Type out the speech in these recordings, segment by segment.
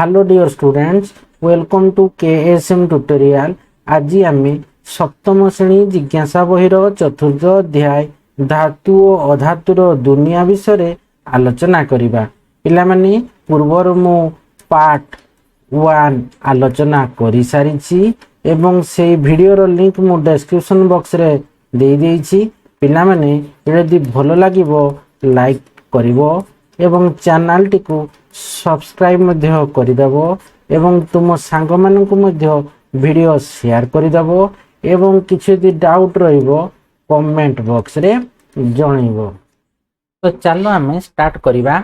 Hello dear students, welcome to KSM tutorial. आज आम सप्तम श्रेणी जिज्ञासा बहिर चतुर्थ अध्याय धातु और अधातुर दुनिया विषय आलोचना करिबा। पिला माने पूर्वर मु पार्ट 1 आलोचना करि सारिछि एवं से वीडियो रो लिंक मु डिस्क्रिप्शन बॉक्स रे दे देइछि। पिला माने यदि भलो लागिवो लाइक करिवो एवं चैनल टी को सब्सक्राइब मध्य करिदबो एवं तुम सांग मानकु मध्य वीडियो शेयर करिदबो एवं किछि यदि डाउट रहइबो कमेंट बॉक्स रे जणइबो। तो चलो आमे स्टार्ट करिबा।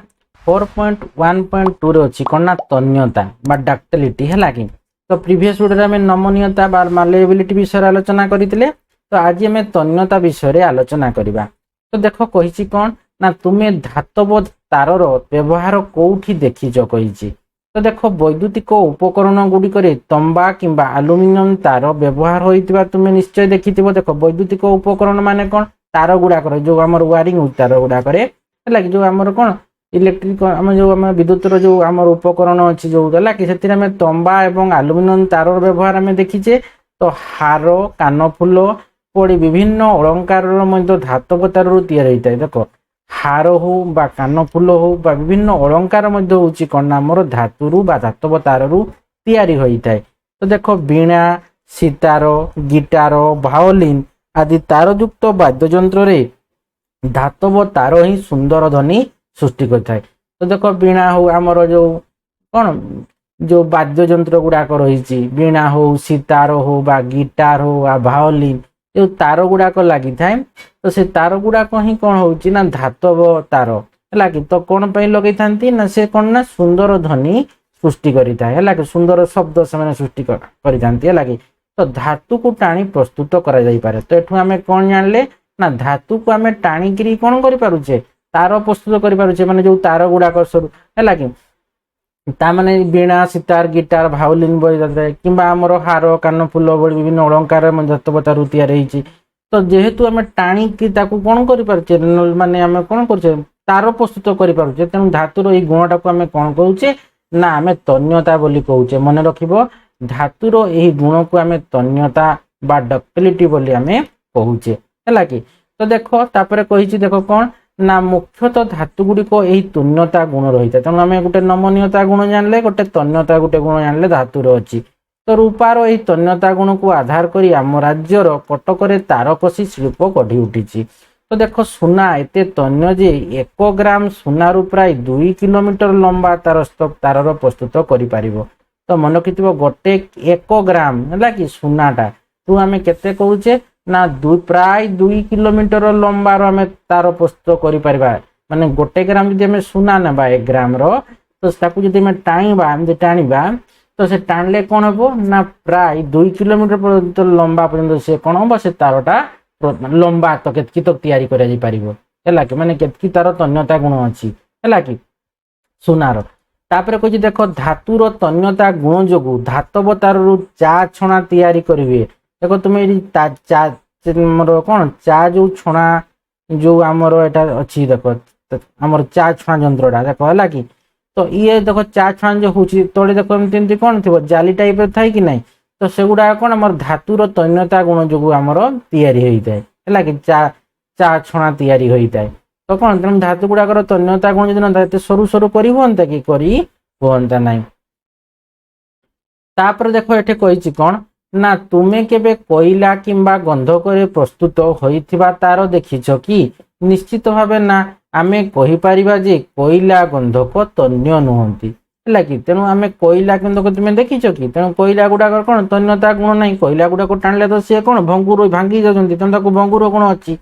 4.1.2 रे अछि कोना तन्यता बा डक्टिलिटी हैला कि। तो प्रीवियस वीडियो रे आमे नमनीयता बा मालेबिलिटी विषय आलोचना करितले। तो आज आमे तन्यता विषय आलोचना करिबा। तो देखो कहिछि कोन ना तुमे धातव तारर व्यवहार कोठी देखिछ कहिछि। तो देखो वैद्युतिक उपकरण गुडी करे तंबा किंबा एल्युमिनियम तार व्यवहार होइतिबा तुमे निश्चय देखिथिबो। देखो वैद्युतिक उपकरण माने कोन तार गुडा करे जो हमर वायरिंग तार गुडा करे हला कि जो हमर कोन इलेक्ट्रिक हम जो हम विद्युत रो जो हमर उपकरण अछि जो हला कि सेतिर हम तंबा एवं एल्युमिनियम तार व्यवहार हम देखिछे। तो हार कानफुल पड़ी विभिन्न अलंकार मध्ये धातव तार रु तैयार होइतै। देखो हार हो बा कानफुल हो बा विभिन्न अलंकार मध्ये होची कोन हमर धातुरु बा धातव ताररु तैयारी होइतै। तो देखो वीणा सितार गिटार भायोलिन आदि तार युक्त वाद्य यंत्र रे धातव तार ही सुंदर ध्वनि सृष्टि करथाय। तो देखो वीणा हो हमर जो कोन जो वाद्य यंत्र गुडा को रहिची वीणा हो सितार हो बा गिटार हो आ भायोलिन जो तार गुडा को लागि थाय। तो से तार गुडा को ही कोन होची ना धातव तार हला कि। तो कोन पई लगै थांती ना से कोन ना सुंदर ध्वनि सृष्टि करिता हला कि सुंदर शब्द से माने सृष्टि करि थांती हला कि। तो धातु को टाणी प्रस्तुत करा जाई पारे। तो एठु हमें कोन जानले ना धातु को हमें टाणी करी कोन करि पारुचे तार प्रस्तुत करि पारुचे माने जो तार गुडा को सर हला कि ता माने वीणा सितार गिटार भायोलिन बजाते किंबा हमर हार कानफुल बड़ी विभिन्न अलंकार धातव तार तैयार होईची। तो जेहेतु आम टाणी कि ताकू कोन करि पारुचे माने आम कोन करछे तार प्रस्तुत करि पारुचे। तेनु धातुर एई गुणटा को आम कोन कहूचे ना आम तन्यता बोली कहूचे। मन रखिबो धातुर एई गुण को आम तन्यता बा डक्टिलिटी बोली आम कहूचे हैला कि। तो देखो तापरे कहिची देखो कोन ना मुख्यतः धातु गुडी को एई तन्यता गुण रहिता। तेनु आम गुटे नमनीयता गुण जानले गुटे तन्यता गुटे गुण जानले धातुर अछि। तो रूपार एई तन्यता गुण को आधार करी आम राज्यर कटकरे तारकसी शिल्प गढ़ी उठिछि। तो देखो सुना एते तन्य जे 1 ग्राम सुनारू प्राय 2 किलोमीटर लंबा तार स्तक तारर प्रस्तुत करि पारिबो। तो मन रखिथिबो गोटे 1 ग्राम हला कि सुनाटा तू आमे केते कहूचे ना प्राय 2 किलोमीटर लंबा रो आमे तार प्रस्तुत करि पारिबा। माने गोटे ग्राम जदि आमे सुना नेबा 1 ग्राम रो तो ताकू जदि आमे टाणीबा आमे टाणीबा तो से टाणले कोन हबो ना प्राय 2 किलोमीटर पर्यंत लंबा पर्यंत से कोन हबो से तारटा लंबा तो केतकी तो तैयारी करा जाई पारिबो हैला कि। माने केतकी तार तन्यता गुण अछि हैला कि सुनार। तापरे कहछि देखो धातुर तन्यता गुण जोगु धातव तार रु चा छणा तैयारी करिवे। देखो तुमे चा हमर कोन चा जो छणा जो हमर एटा अछि देखो हमर चा छणा यंत्रटा देखो हैला कि। तो ये देखो चा छान जो होची तोड़े देखो एमती कोन थिबो जाली टाइप थाई कि नहीं। तो सेगुडा कोन हमर धातुर तन्यता गुण जोगु हमर तैयारी होई थाए हैला कि चा छणा तैयारी होई थाए। तो कोन तम धातु गुडा कर तन्यता गुण जदिन धातु सरू सरू करी होंता कि करी होंता नहीं। तापर देखो एठे कहिची कोन ना तुमे केबे कोइला किंबा गंधकरे प्रस्तुत होइथिबा तार देखिछो कि। निश्चित भाबे ना आमे कहि परिबा जे कोइला गंधक तन्य नुहंती हैला कि। तेनु आमे कोइला गंधक तुमे देखिछो कि। तेनु कोइला गुडा कोन तन्यता गुण नाही। कोइला गुडा को टाणले तो से कोन भंगुर भांगी जाजंती। तेनु ताको भंगुर कोन अछि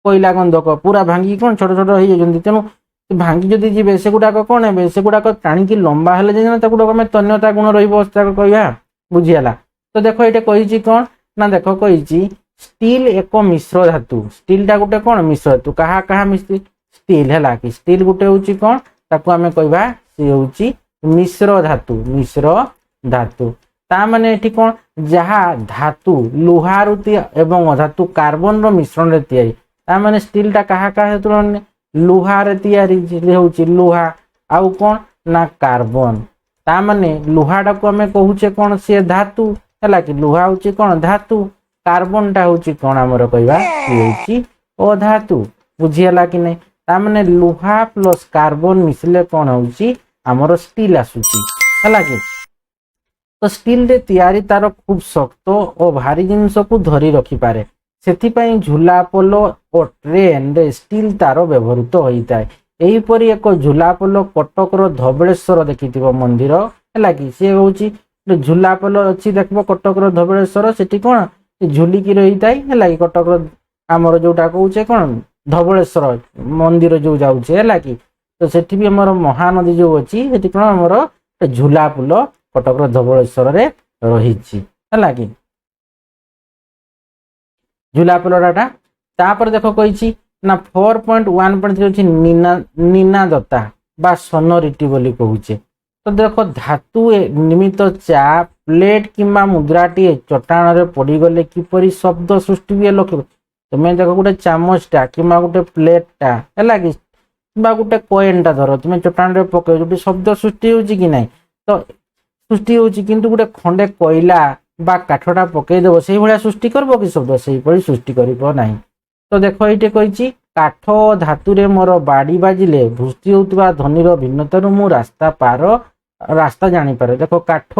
कोइला गंधक पूरा भांगी कोन छोट छोट होई जाजंती। तेनु भांगी जदी जिबे से गुडा कोन हेबे से गुडा को टाणी कि लंबा हेले जे ताको गुडा आमे तन्यता गुण रहिबो ताको कहिया बुझियाला। तो देखो एटे कहिची कोन ना देखो कहिची स्टील एक मिश्र धातु। स्टील टा गुटे कोन मिश्र धातु कहा कहा मिश्र स्टील हैला कि। स्टील गुटे होची कोन ताको आमे कहबा से होची मिश्र धातु। मिश्र धातु ता माने एठी कोन जहा धातु लोहारुति एवं अधातु कार्बन रो मिश्रण रे तयारी। ता माने स्टील टा कहा कहा हेतु लोहा रे तयारी होची लोहा आउ कोन ना कार्बन ता माने लुहाटा को आम कहूचे कौन सी धातु है कि लुहा हूँ कौन धातु कार्बन टा हूँ कौन आमर कहवा सी अधातु बुझीगला कि नहीं ता माने लुहा प्लस कार्बन मिसले कौन हूँ आमर स्टील आसूची है कि तो स्टील रे तैयारी तार खूब शक्त और भारी जिनस को धरी रखिपारे से झूला पोलो और ट्रेन रे स्टील तार व्यवहृत होता है यहीपरि एक झूलापोल कटकर धबलेश्वर देखि मंदिर है कि सी हूँ झूलापोल अच्छी देख कटकर धबलेश्वर से कौन झुलिकी रही है कि कटक आमर जोटा कहे कौन धबलेश्वर मंदिर जो जाऊे है कि तो सेठी भी आमर महानदी जो अच्छी से कौन आमर झूलापोल कटक धबलेश्वर रही है कि झूलापोलटा तापर देख कही ना 4.1.3 निनादता बा सोनोरिटी बोली कहूचे तो देख धातु निमित्त चा प्लेट किंबा मुद्राटी चट्टाण रे पड़ी गले किपरि शब्द सृष्टि हुए लक्ष्य तुम्हें देख गोटे चामचटा कि गोटे प्लेटा है कि गोटे कॉइनटा धर तुम्हें चट्टाण रे पके जो शब्द सृष्टि होची कि नहीं तो सृष्टि होची किंतु गोटे खंडे कोयला बा काठटा पकईदेव से भाया सृष्टि करब कि शब्द से सृष्टि कर नहीं तो देख ये कही काठ धातुरे मोर बाड़ी बाजिले भूष्टि होता ध्वनिर भिन्नतार मु रास्ता पार रास्ता जानीपे देख काठ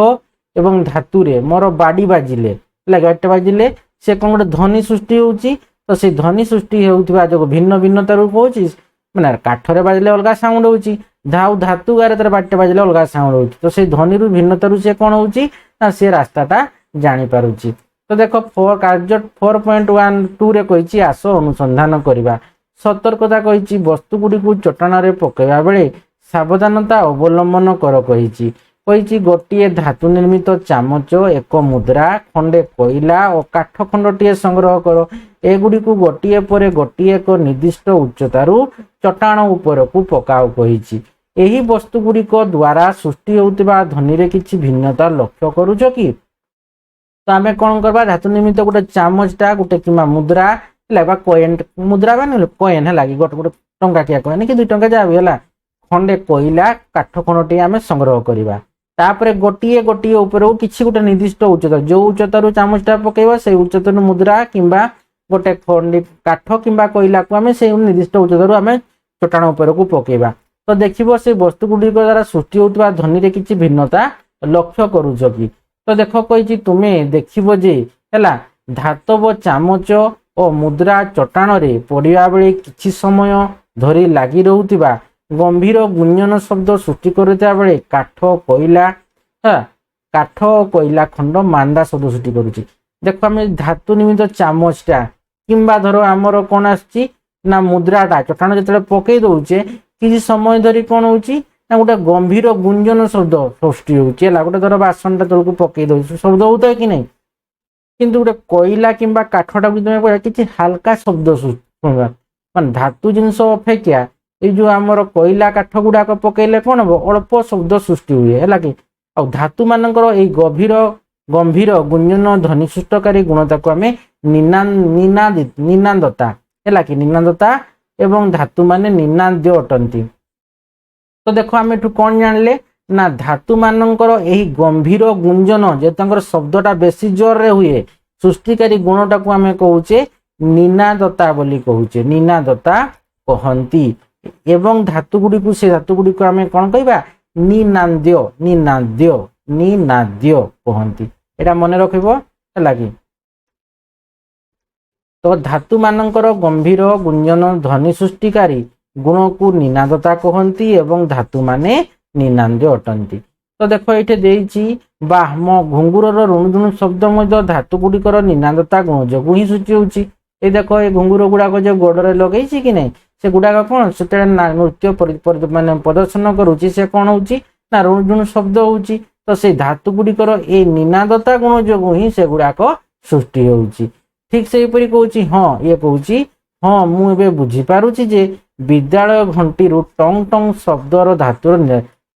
एवं धातुरे मोर बाड़ी बाजिले गाड़ीटे बाजिले से कौन गोटे ध्वनि सृष्टि होची तो से ध्वनि सृष्टि होता जो भिन्न भिन्नता रूप हो मैंने काठरे बाजिले अलग साउंड होची धातु गारे तार बाड़ीटे बाजिले अलग साउंड होची तो से ध्वनि भिन्नतारू से कौन होची ना से रास्ताटा जानीपारुची तो देख कार्य 4.12 रे कही आस अनुसंधान करवा सतर्कता कही वस्तु गुड़ी को चट्टाण रे पकेवा बेले सावधानता अवलंबन कर कही गोटे धातु निर्मित चामच एक मुद्रा खंडे कोयला और काठ खंडटे संग्रह कर एगुड़ी को गोटे पर गोटे एक निर्दिष्ट उच्चतारू चट्टाण उपर को पकाओ कही एही वस्तु गुड़िक द्वारा सृष्टि होता ध्वनि रे किछि भिन्नता लक्ष्य करूछ कि तो आम कौन करवा धातु निर्मित गोटे चामचटा गोटे कि मुद्रा है कॉइन मुद्रा बा कॉइन है कि गोटे गोटे टंका किया कॉइन कि 2 टंका जहाँ भी है खंडे कोयला काठ खंडटे आम संग्रह करवा तापर गोटे गोटे उपर किसी गोटे निर्दिष्ट उच्चता जो उच्चतार चामचटा पकेवा से उच्चतार मुद्रा किंबा गोटे खंडी काठ किंबा कोयला को आम से निर्दिष्ट उच्चतार आम चट्टाण उपर को पकेवा तो देखिबो से वस्तु गुड़ी द्वारा सृष्टि होता ध्वनि रे किछि भिन्नता लक्ष्य करूछ कि तो देख कही तुम्हें देखिबो जे हैला धातव चामच और मुद्रा चट्टाण रे पड़िया बेले किछि समय धरी लागी रहउतिबा गंभीर गुंजन शब्द सृष्टि करता बेले काठ कोयला काठ कोयला खंड मांदा शब्द सृष्टि करुछि देख आम धातु निमित्त चामचटा किंबा धर आमर कौन आछि ना मुद्राटा चट्टाण जो पकई दौचे किसी समय धरी कौन होची ना गोटे गंभीर गुंजन शब्द सृष्टि होची गोटे धर बासनटा तलक पकई दौ शब्द होता है कि नहीं किंतु गोटे कोयला किंबा काठटा तुम किसी हाल्का शब्द शुणा मान धातु जिनस अपेक्षा ये जो आमर कोयला काठ गुड़ाक पकईले कौन हम अल्प शब्द सृष्टि हुए है कि धातु मानकर ये गंभीर गुंजन ध्वनि सृष्टकारी गुणता को आम निनादता है कि निनादता एवं धातु माने निनाद्य अटंती तो देखो आम एठू कौन जानले ना धातु मानकर यही गंभीर गुंजन जे शब्दटा बेसी जोर रे हुए सृष्टिकारी गुणटा को आम कहूचे निनादता बोली कहूचे निनादता कहंती एवं धातु गुड़ी को से धातु गुड़ी को आम कौन कहबा निनाद्य निनाद्य निनाद्य कहंती एटा मने रखिबो है कि तो धातु मानकर गंभीर गुंजन ध्वनि सृष्टिकारी गुण को निनादता कहती एवं धातु माने निनाद्य अटंती तो देख ये देछि बाह्म घुंगुर ऋणुझुणु शब्द धातु गुड़िकर निनादता गुण जो ही सृष्टि होची ये देख ये घुंगुर गुड़ाक जो गोड़े लगे कि नहीं से गुड़ाक कौन से नृत्य मान प्रदर्शन करुच्ची से कौन होची ना ऋणुझुणु शब्द होची तो से धातु गुड़िकर ये निनादता गुण जो ही से गुड़ाक सृष्टि होची ठीक से कहूँ हाँ ये कहूँ हाँ मुझे बुझीपारुची जे विद्यालय घंटी टंग टंग शब्दर धातुर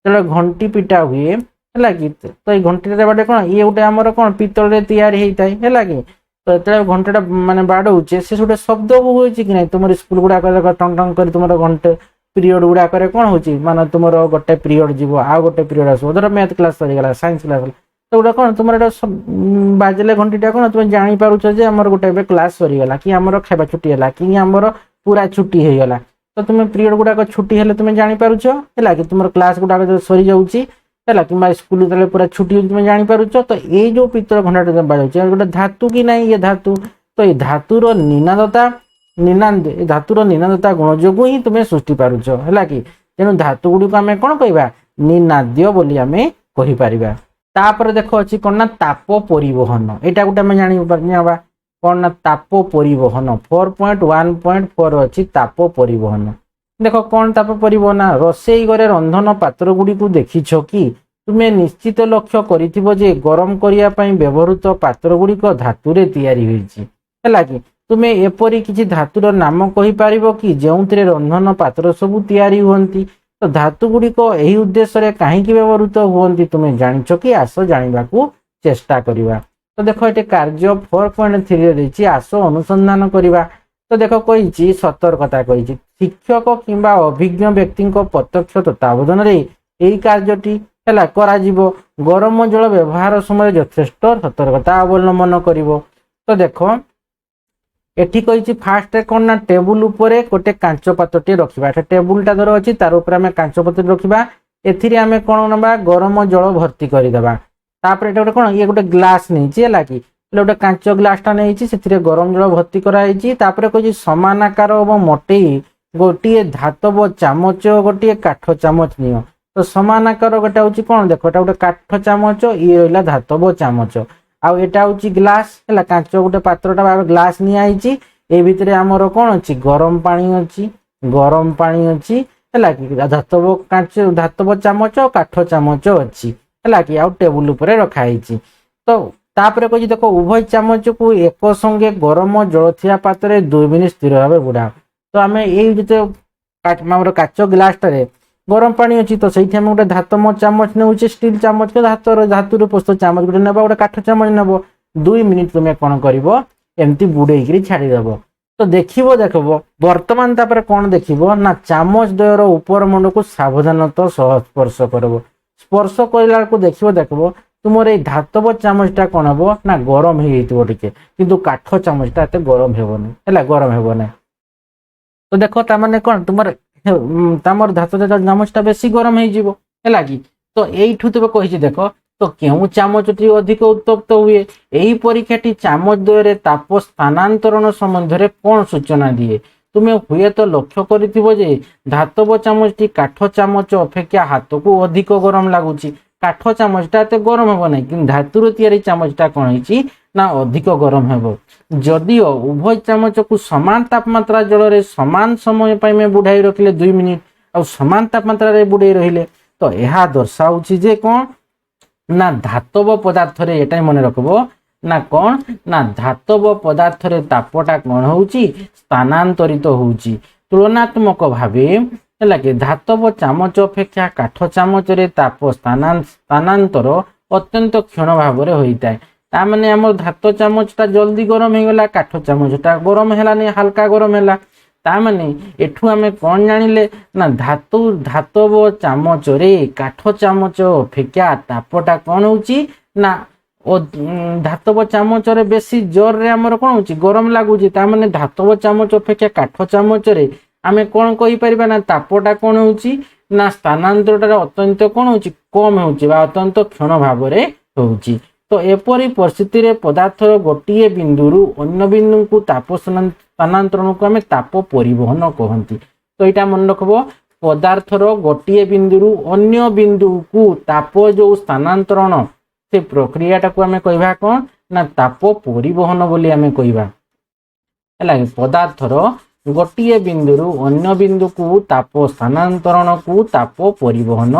जो घंटी पिटा हुए है कि तो ये घंटी बाटे कौन ये गोटे आमर कौन पितल तैयारी होता है कि तो ये घंटा माने बाड़ौचे से गोटे शब्द हुए कि नहीं तुम स्कूल गुड़ाक टंग टंग कर तुम घंटे ପିରିୟଡ଼ ଗୁଡ଼ାକରେ କ'ଣ ହେଉଛି ମାନେ ତୁମର ଗୋଟେ ପିରିୟଡ଼ ଯିବ ଆଉ ଗୋଟେ ପିରିୟଡ଼ ଆସିବ, ଧର ମ୍ୟାଥ୍ କ୍ଲାସ୍ ସରିଗଲା, ସାଇନ୍ସ କ୍ଲାସ୍ ହେଲା, ତ ଗୋଟେ କ'ଣ ତୁମର ଏଇଟା ବାଜିଲେ ଘଣ୍ଟିଟା କ'ଣ ତୁମେ ଜାଣିପାରୁଛ ଯେ ଆମର ଗୋଟେ ଏବେ କ୍ଲାସ୍ ସରିଗଲା, କି ଆମର ଖାଇବା ଛୁଟି ହେଲା, କି ଆମର ପୁରା ଛୁଟି ହେଇଗଲା। ତ ତୁମେ ପିରିୟଡ଼ ଗୁଡ଼ାକ ଛୁଟି ହେଲେ ତୁମେ ଜାଣିପାରୁଛ ହେଲା କି ତୁମର କ୍ଲାସ୍ ଗୁଡ଼ାକ ଯଦି ସରିଯାଉଛି ହେଲା, କିମ୍ବା ସ୍କୁଲ ଯେତେବେଳେ ପୁରା ଛୁଟି ହେଉଛି ତୁମେ ଜାଣିପାରୁଛ। ତ ଏଇ ଯେଉଁ ପିତ୍ତଳ ଘଣ୍ଟାଟା ବାଜାଉଛି ଗୋଟେ ଧାତୁ କି ନାହିଁ, ଇଏ ଧାତୁ। ତ ଏଇ ଧାତୁର ନିନାଦତା ଏ ଧାତୁର ନିନାଦତା ଗୁଣ ଯୋଗୁଁ ହିଁ ତୁମେ ସୃଷ୍ଟି ପାରୁଛ ହେଲା କି। ତେଣୁ ଧାତୁ ଗୁଡ଼ିକୁ ଆମେ କ'ଣ କହିବା, ନିନାଦ୍ୟ ବୋଲି ଆମେ କହିପାରିବା। ତାପରେ ଦେଖ ଅଛି କ'ଣ ନା ତାପ ପରିବହନ, ଏଇଟା ଗୋଟେ ଆମେ ଜାଣିବା କ'ଣ ନା ତାପ ପରିବହନ 4.1.4 ଅଛି ତାପ ପରିବହନ। ଦେଖ କ'ଣ ତାପ ପରିବହନ, ରୋଷେଇ ଘରେ ରନ୍ଧନ ପାତ୍ର ଗୁଡ଼ିକୁ ଦେଖିଛ କି? ତୁମେ ନିଶ୍ଚିତ ଲକ୍ଷ୍ୟ କରିଥିବ ଯେ ଗରମ କରିବା ପାଇଁ ବ୍ୟବହୃତ ପାତ୍ର ଗୁଡ଼ିକ ଧାତୁରେ ତିଆରି ହୋଇଛି ହେଲା କି। ତୁମେ ଏପରି କିଛି ଧାତୁର ନାମ କହିପାରିବ କି ଯେଉଁଥିରେ ରନ୍ଧନ ପାତ୍ର ସବୁ ତିଆରି ହୁଅନ୍ତି? ତ ଧାତୁ ଗୁଡ଼ିକ ଏହି ଉଦ୍ଦେଶ୍ୟରେ କାହିଁକି ବ୍ୟବହୃତ ହୁଅନ୍ତି ତୁମେ ଜାଣିଛ କି? ଆସ ଜାଣିବାକୁ ଚେଷ୍ଟା କରିବା। ତ ଦେଖ ଏଠି କାର୍ଯ୍ୟ 4.3 ଦେଇଛି, ଆସ ଅନୁସନ୍ଧାନ କରିବା। ତ ଦେଖ କହିଛି ସତର୍କତା କହିଛି, ଶିକ୍ଷକ କିମ୍ବା ଅଭିଜ୍ଞ ବ୍ୟକ୍ତିଙ୍କ ପ୍ରତ୍ୟକ୍ଷ ତତ୍ତ୍ୱାବଧାନରେ ଏହି କାର୍ଯ୍ୟଟି ହେଲା କରାଯିବ। ଗରମ ଜଳ ବ୍ୟବହାର ସମୟରେ ଯଥେଷ୍ଟ ସତର୍କତା ଅବଲମ୍ବନ କରିବ। ତ ଦେଖ ଏଠି କହିଛି ଫାଷ୍ଟ କ'ଣ ନା ଟେବୁଲ ଉପରେ ଗୋଟେ କାଞ୍ଚ ପାତ୍ରଟିଏ ରଖିବା। ଏଠି ଟେବୁଲଟା ଧର ଅଛି, ତାର ଉପରେ ଆମେ କାଞ୍ଚ ପାତ୍ର ରଖିବା। ଏଥିରେ ଆମେ କ'ଣ ନେବା, ଗରମ ଜଳ ଭର୍ତ୍ତି କରିଦେବା। ତାପରେ ଏଟା ଗୋଟେ କ'ଣ, ଇଏ ଗୋଟେ ଗ୍ଲାସ ନେଇଛି ହେଲା କି, ଗୋଟେ କାଞ୍ଚ ଗ୍ଲାସଟା ନେଇଛି, ସେଥିରେ ଗରମ ଜଳ ଭର୍ତ୍ତି କରାଯାଇଛି। ତାପରେ କହିଛି ସମାନ ଆକାର ଏବଂ ମୋଟେଇ ଗୋଟିଏ ଧାତବ ଚାମଚ ଗୋଟିଏ କାଠ ଚାମଚ ନିଅ। ତ ସମାନ ଆକାର ଗୋଟେ ହେଉଛି କ'ଣ, ଦେଖ ଏଟା ଗୋଟେ କାଠ ଚାମଚ, ଇଏ ରହିଲା ଧାତବ ଚାମଚ, ଆଉ ଏଟା ହେଉଛି ଗ୍ଲାସ ହେଲା, କାଞ୍ଚ ଗୋଟେ ପାତ୍ରଟା ଗ୍ଲାସ ନିଆଯାଇଛି। ଏ ଭିତରେ ଆମର କ'ଣ ଅଛି, ଗରମ ପାଣି ଅଛି ହେଲା କି, ଧାତବ ଚାମଚ କାଠ ଚାମଚ ଅଛି ହେଲା କି, ଆଉ ଟେବୁଲ ଉପରେ ରଖା ହେଇଛି। ତ ତାପରେ କହିଛି ଦେଖ ଉଭୟ ଚାମଚକୁ ଏକ ସଙ୍ଗେ ଗରମ ଜଳ ଥିବା ପାତ୍ରରେ 2 ମିନିଟ୍ ସ୍ଥିର ଭାବେ ବୁଡ଼ାଅ। ତ ଆମେ ଏଇ ଯେତେ ଆମର କାଚ ଗ୍ଲାସଟାରେ ଗରମ ପାଣି ଅଛି, ତ ସେଇଠି ଆମେ ଗୋଟେ ଧାତବ ଚାମଚ ନେଉଛେ, ଷ୍ଟିଲ ଚାମଚ ଧାତୁରୁ ପ୍ରସ୍ତୁତ ଚାମଚ ଗୋଟେ ନେବ, ଗୋଟେ କାଠ ଚାମଚ ନେବ। 2 ମିନିଟ୍ ତୁମେ କ'ଣ କରିବ, ଏମିତି ବୁଡେଇକିରି ଛାଡ଼ିଦେବ। ତ ଦେଖିବ ବର୍ତ୍ତମାନ ତାପରେ କ'ଣ ଦେଖିବ ନା ଚାମଚ ଦ୍ୱୟର ଉପର ମୁଣ୍ଡକୁ ସାବଧାନତା ସହ ସ୍ପର୍ଶ କରିବ। ସ୍ପର୍ଶ କରିଲା ବେଳକୁ ଦେଖିବ ତୁମର ଏଇ ଧାତବ ଚାମଚଟା କ'ଣ ହବ ନା ଗରମ ହେଇଯାଇଥିବ ଟିକେ, କିନ୍ତୁ କାଠ ଚାମଚଟା ଏତେ ଗରମ ହେବନି ହେଲା, ଗରମ ହେବ ନାହିଁ। ତ ଦେଖ ତାମାନେ କ'ଣ ତମର ଧାତବ ଚାମଚଟା ବେଶୀ ଗରମ ହେଇଯିବ ହେଲା କି। ତ ଏଇଠୁ ତେବେ କହିଛି ଦେଖ, ତ କେଉଁ ଚାମଚଟି ଅଧିକ ଉତ୍ତପ୍ତ ହୁଏ? ଏହି ପରୀକ୍ଷାଟି ଚାମଚ ଦ୍ୱୟରେ ତାପ ସ୍ଥାନାନ୍ତରଣ ସମ୍ବନ୍ଧରେ କ'ଣ ସୂଚନା ଦିଏ? ତୁମେ ହୁଏତ ଲକ୍ଷ୍ୟ କରିଥିବ ଯେ ଧାତବ ଚାମଚଟି କାଠ ଚାମଚ ଅପେକ୍ଷା ହାତକୁ ଅଧିକ ଗରମ ଲାଗୁଛି। କାଠ ଚାମଚଟା ଏତେ ଗରମ ହେବ ନାହିଁ, କିନ୍ତୁ ଧାତୁର ତିଆରି ଚାମଚଟା କ'ଣ ହେଇଛି ନା ଅଧିକ ଗରମ ହେବ। ଯଦିଓ ଉଭୟ ଚାମଚକୁ ସମାନ ତାପମାତ୍ରା ଜଳରେ ସମାନ ସମୟ ପାଇଁ ଆମେ ବୁଡ଼ାଇ ରଖିଲେ 2 ମିନିଟ୍, ଆଉ ସମାନ ତାପମାତ୍ରାରେ ବୁଡ଼େଇ ରହିଲେ, ତ ଏହା ଦର୍ଶାଉଛି ଯେ କ'ଣ ନା ଧାତବ ପଦାର୍ଥରେ, ଏଟା ମନେ ରଖିବ ନା କ'ଣ ନା ଧାତବ ପଦାର୍ଥରେ ତାପଟା କ'ଣ ହେଉଛି, ସ୍ଥାନାନ୍ତରିତ ହେଉଛି ତୁଳନାତ୍ମକ ଭାବେ ହେଲା କି। ଧାତବ ଚାମଚ ଅପେକ୍ଷା କାଠ ଚାମଚରେ ତାପ ସ୍ଥାନାନ୍ତର ଅତ୍ୟନ୍ତ କ୍ଷୀଣ ଭାବରେ ହୋଇଥାଏ। ତାମାନେ ଆମର ଧାତ ଚାମଚଟା ଜଲ୍ଦି ଗରମ ହେଇଗଲା, କାଠ ଚାମଚଟା ଗରମ ହେଲାନି, ହାଲକା ଗରମ ହେଲା। ତାମାନେ ଏଠୁ ଆମେ କ'ଣ ଜାଣିଲେ ନା ଧାତବ ଚାମଚରେ କାଠ ଚାମଚ ଅପେକ୍ଷା ତାପଟା କ'ଣ ହେଉଛି ନା ଧାତବ ଚାମଚରେ ବେଶୀ ଜୋରରେ ଆମର କ'ଣ ହେଉଛି, ଗରମ ଲାଗୁଛି। ତାମାନେ ଧାତବ ଚାମଚ ଅପେକ୍ଷା କାଠ ଚାମଚରେ ଆମେ କ'ଣ କହିପାରିବା ନା ତାପଟା କ'ଣ ହେଉଛି ନା ସ୍ଥାନାନ୍ତରଟା ଅତ୍ୟନ୍ତ କ'ଣ ହେଉଛି, କମ୍ ହେଉଛି ବା ଅତ୍ୟନ୍ତ କ୍ଷୀଣ ଭାବରେ ହେଉଛି। ତ ଏପରି ପରିସ୍ଥିତିରେ ପଦାର୍ଥର ଗୋଟିଏ ବିନ୍ଦୁରୁ ଅନ୍ୟ ବିନ୍ଦୁକୁ ତାପ ସ୍ଥାନାନ୍ତରଣକୁ ଆମେ ତାପ ପରିବହନ କହନ୍ତି। ତ ଏଇଟା ମନେ ରଖିବ, ପଦାର୍ଥର ଗୋଟିଏ ବିନ୍ଦୁରୁ ଅନ୍ୟ ବିନ୍ଦୁକୁ ତାପ ଯେଉଁ ସ୍ଥାନାନ୍ତରଣ, ସେ ପ୍ରକ୍ରିୟାଟାକୁ ଆମେ କହିବା କ'ଣ ନା ତାପ ପରିବହନ ବୋଲି ଆମେ କହିବା ହେଲା। ପଦାର୍ଥର ଗୋଟିଏ ବିନ୍ଦୁରୁ ଅନ୍ୟ ବିନ୍ଦୁକୁ ତାପ ସ୍ଥାନାନ୍ତରଣକୁ ତାପ ପରିବହନ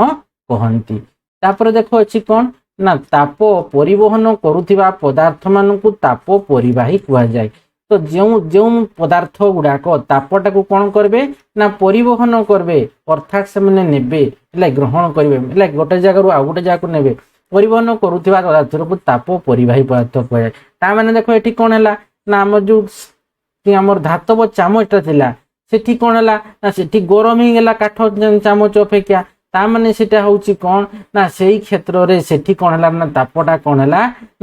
କହନ୍ତି। ତାପରେ ଦେଖ ଅଛି କ'ଣ ନା ତାପ ପରିବହନ କରୁଥିବା ପଦାର୍ଥ ମାନଙ୍କୁ ତାପ ପରିବାହୀ କୁହାଯାଏ। ତ ଯେଉଁ ପଦାର୍ଥ ଗୁଡ଼ାକ ତାପଟାକୁ କ'ଣ କରିବେ ନା ପରିବହନ କରିବେ, ଅର୍ଥାତ୍ ସେମାନେ ନେବେ ହେଲା, ଗ୍ରହଣ କରିବେ ହେଲା, ଗୋଟେ ଜାଗାରୁ ଆଉ ଗୋଟେ ଜାଗାକୁ ନେବେ, ପରିବହନ କରୁଥିବା ପଦାର୍ଥକୁ ତାପ ପରିବାହୀ ପଦାର୍ଥ କୁହାଯାଏ। ତା ମାନେ ଦେଖ ଏଠି କ'ଣ ହେଲା ନା ଆମର ଧାତବ ଚାମଚଟା ଥିଲା, सेठी कौन है ना सेठी गरम ही गला काठ चामच अपेक्षा तामाने सेटा होउची कौन ना सेही क्षेत्र रे सेठी कौन है ना तापटा कौन है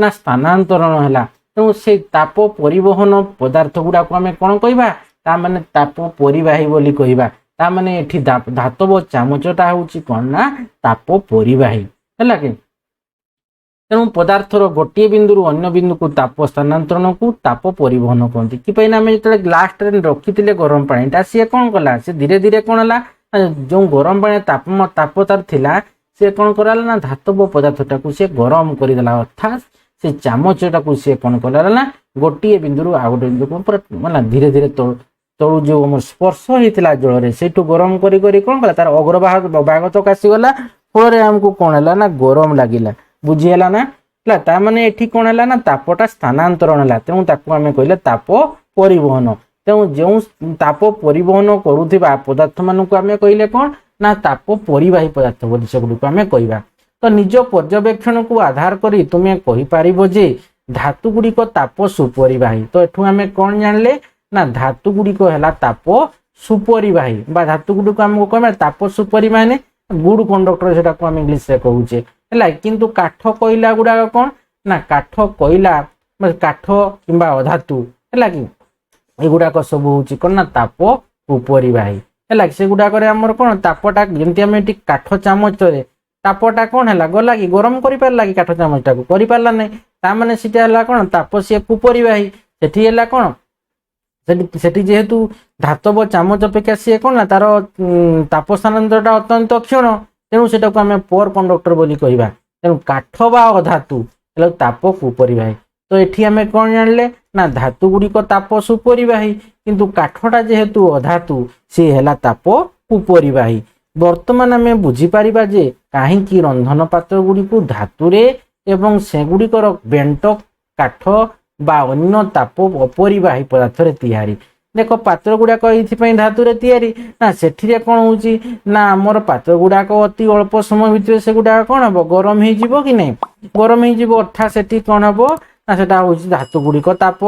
ना स्थानांतरण है तेणु से ताप परिवहन पदार्थ गुड़ा को आम कौन कहवा तामाने ताप परिवाही बोली कहवा तामाने एठी धातव चामचटा होउची कौन ना ताप परिवाही है कि तेणु पदार्थर गोटे बिंदु अन्य बिंदु को ताप स्थानांतरण को ताप परिवहन कहते कि आम जो ग्लास रखी गरम पानीटा सी कौन कला सी धीरे धीरे कौन है जो गरम पानी ताप तार थिला सी कौन करा ना धातव पदार्थटा को सी गरम करदेला अर्थात से चामचटा को सी कौन कला ना गोटे बिंदु आ गोटे बिंदु को पूरा धीरे धीरे तलू जो स्पर्श होता जल से गरम करी कौन कला तार अग्रभाग तक आसीगला फल आमको कौन है ना गरम लगिला बुझीगला ना ताने एठी कौन है ना तापटा स्थानांतरण है तेणु ताको आम कहले ताप परिवहन तेणु जो ताप परिवहन करुवा पदार्थ मानक आम कहले कौन ना ताप परिवाही पदार्थ बोली सेगुड़ी आम कहवा तो निज पर्यवेक्षण को आधार करी तुम्हें कहीपर जे धातु गुड़िक ताप सुपरिवाही तो एठू आम कौन जानले ना धातु गुड़िक है ताप सुपरिवाही धातु गुड़िक आमको कह ताप सुपरिवाही गुड कंडक्टर से आम इंग्लीश रे कहूचे है किंतु काठ कोइला गुड़ाक कौन ना काठ कोइला काठ किंबा अधातु है कि एगुड़ाक सब हूँ कौन ना ताप उपरिवाही है से गुड़ाक आमर कौन तापटा जमी आम काठ चामच तापटा कौन है गला कि गरम कर पारा कि काठ चामचटा को कर पारा ना ताने सीटा कौन ताप सी कुपरिवाही से कौन सेठी जेहेतु धातव चामच अपेक्षा सी कौन ना तार ताप स्थानांतरटा अत्यंत क्षण तेणु से आम पर कंडक्टर बोली कहवा तेणु काठ बा अधातु ताप कुपरिवाही तो ये आम कौन जानले ना धातु गुड़िक ताप सुपरिवाही किंतु काठटा जेहेतु अधातु सी है ताप कुपरिवाही वर्तमान आम बुझीपर जे कहीं रंधन पात्र गुड़िक धातुरे एवं सेगुड़िकर बेंट काठ बा अन्य ताप अपरिवाही पदार्थ तैयारी देख पात्र गुड़ाक ये धातुरे तैयारी ना सेठी कौन हो ना आमर पात्र गुड़ाक अति अल्प समय भितर से गुड़ाक कौन हम गरम हो कि नहीं गरम हो अर्थात से कौन हम ना सेटा हूँ धातु गुड़िक ताप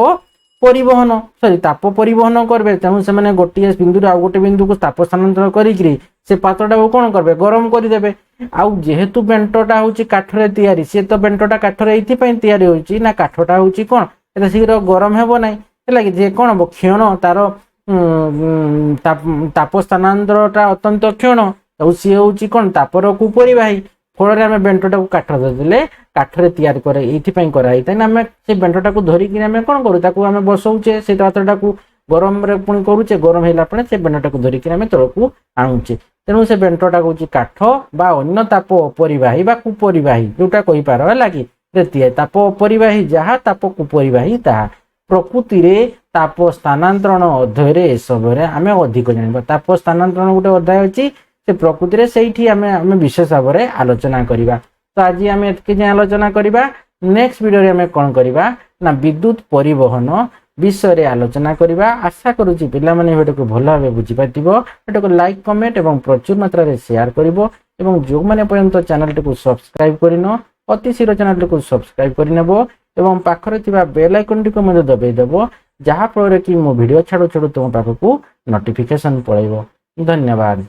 परिवहन सॉरी ताप परिवहन करेंगे तेणु से गोटे बिंदु आउ गोटे बिंदु को ताप स्थानांतरण करी से पात्रटा को कौन करेंगे गरम करदे आउ जेहेतु बेंटटा हूँ काठरे तैयारी सी तो बेंटटा काठरे ये होची ना काठटा हूँ कौन एत शीघ्र गरम हेब ना है जे कौन हम क्षण तार ताप स्थानांतरटा अत्यंत क्षण तो सी हूँ कौन तापर कुपरिवाही फल आम बेंटटा को काठ देदेले काठरे तैयारी करे ये कराई आम से बेंटटा को धरिक आम कौन करूँ आम बसौचे से पात्रटा को गरम पुणी करुचे गरम है से बेंटटा को धरिक आम तलक आणुचे तेणु से बेंटटा हूँ काठ बा अन्य ताप अपरिवाही बा कुपरिवाही जोटा कहीपर है कि ताप अपरिवाही जहाँ ताप कुपरिवाही ताहा प्रकृति रे ताप स्थानांतरण अध्याय सब आम अधिक जाना ताप स्थानांतरण गोटे अध्याय अच्छी से प्रकृति से आम विशेष भाव में आलोचना करवा तो आज आम एत आलोचना करवा नेक्स्ट वीडियो आम कौन करवा ना विद्युत परिवहन विषय आलोचना करवा आशा करुच्ची पिला माने भिडियो को भल भाव बुझीपार भिडियो को लाइक कमेंट और प्रचुर मात्रा रे शेयर करिवो एवं जो मैंने पर्यंत चैनल टी को सब्सक्राइब करिनो अति शीघ्र चैनल टी को सब्सक्राइब करनेबो एवं पाखरे थिबा बेल आइकन टी को मध्य दबाई देबो जहाँ फल कि मो वीडियो छाड़ू छाड़ू तुम पाखक नोटिफिकेशन पड़ेबो। धन्यवाद।